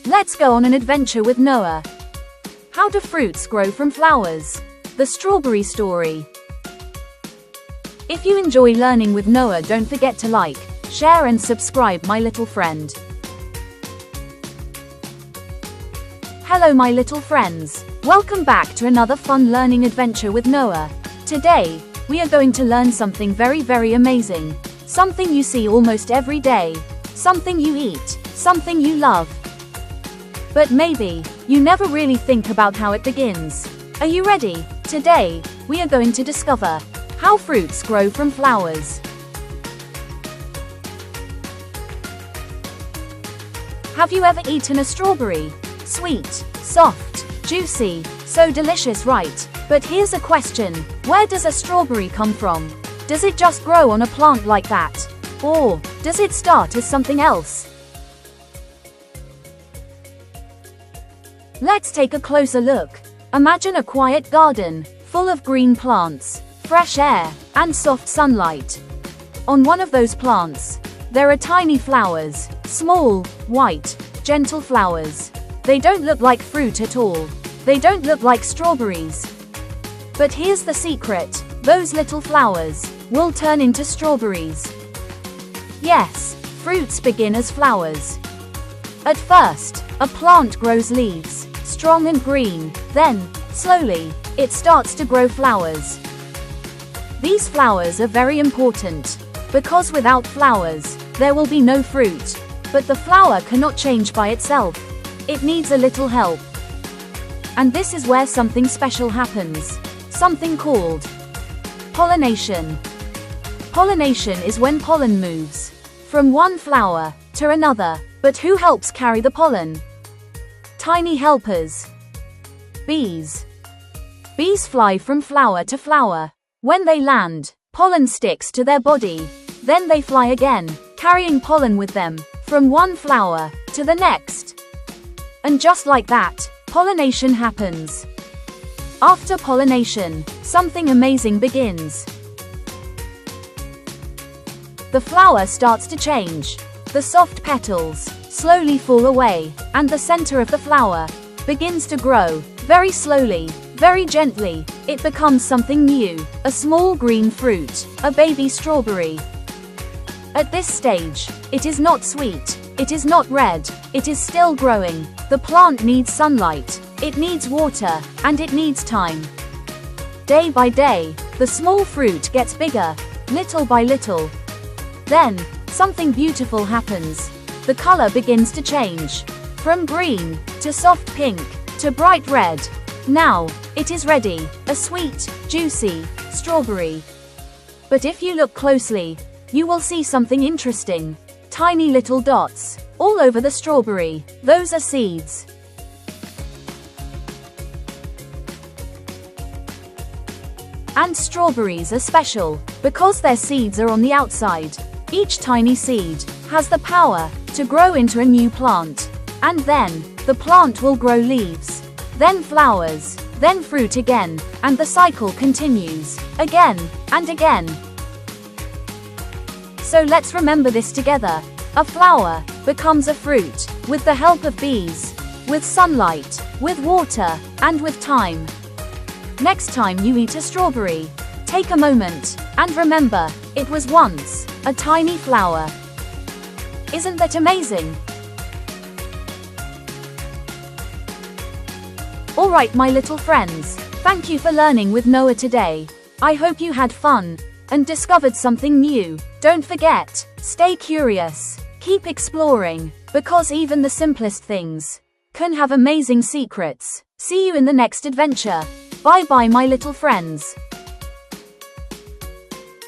Let's go on an adventure with Noah. How do fruits grow from flowers? The strawberry story. If you enjoy learning with Noah, don't forget to like, share and subscribe, my little friend. Hello my little friends. Welcome back to another fun learning adventure with Noah. Today, we are going to learn something very amazing. Something you see almost every day. Something you eat. Something you love. But maybe, you never really think about how it begins. Are you ready? Today, we are going to discover how fruits grow from flowers. Have you ever eaten a strawberry? Sweet, soft, juicy, so delicious, right? But here's a question. Where does a strawberry come from? Does it just grow on a plant like that? Or does it start as something else? Let's take a closer look. Imagine a quiet garden, full of green plants, fresh air, and soft sunlight. On one of those plants, there are tiny flowers, small, white, gentle flowers. They don't look like fruit at all. They don't look like strawberries. But here's the secret. Those little flowers will turn into strawberries. Yes, fruits begin as flowers. At first, a plant grows leaves, strong and green. Then, slowly, it starts to grow flowers. These flowers are very important, because without flowers, there will be no fruit. But the flower cannot change by itself. It needs a little help. And this is where something special happens. Something called pollination. Pollination is when pollen moves from one flower to another. But who helps carry the pollen? Tiny helpers. Bees. Bees fly from flower to flower. When they land, pollen sticks to their body. Then they fly again, carrying pollen with them, from one flower to the next. And just like that, pollination happens. After pollination, something amazing begins. The flower starts to change. The soft petals slowly fall away, and the center of the flower begins to grow, very slowly, very gently. It becomes something new, a small green fruit, a baby strawberry. At this stage, it is not sweet, it is not red, it is still growing. The plant needs sunlight, it needs water, and it needs time. Day by day, the small fruit gets bigger, little by little. Then, something beautiful happens. The color begins to change. From green, to soft pink, to bright red. Now, it is ready, a sweet, juicy strawberry. But if you look closely, you will see something interesting. Tiny little dots, all over the strawberry. Those are seeds. And strawberries are special, because their seeds are on the outside. Each tiny seed has the power to grow into a new plant. And then, the plant will grow leaves, then flowers, then fruit again, and the cycle continues, again, and again. So let's remember this together. A flower becomes a fruit, with the help of bees, with sunlight, with water, and with time. Next time you eat a strawberry, take a moment, and remember, it was once a tiny flower. Isn't that amazing? Alright my little friends, thank you for learning with Noah today. I hope you had fun and discovered something new. Don't forget, stay curious, keep exploring, because even the simplest things can have amazing secrets. See you in the next adventure. Bye bye my little friends.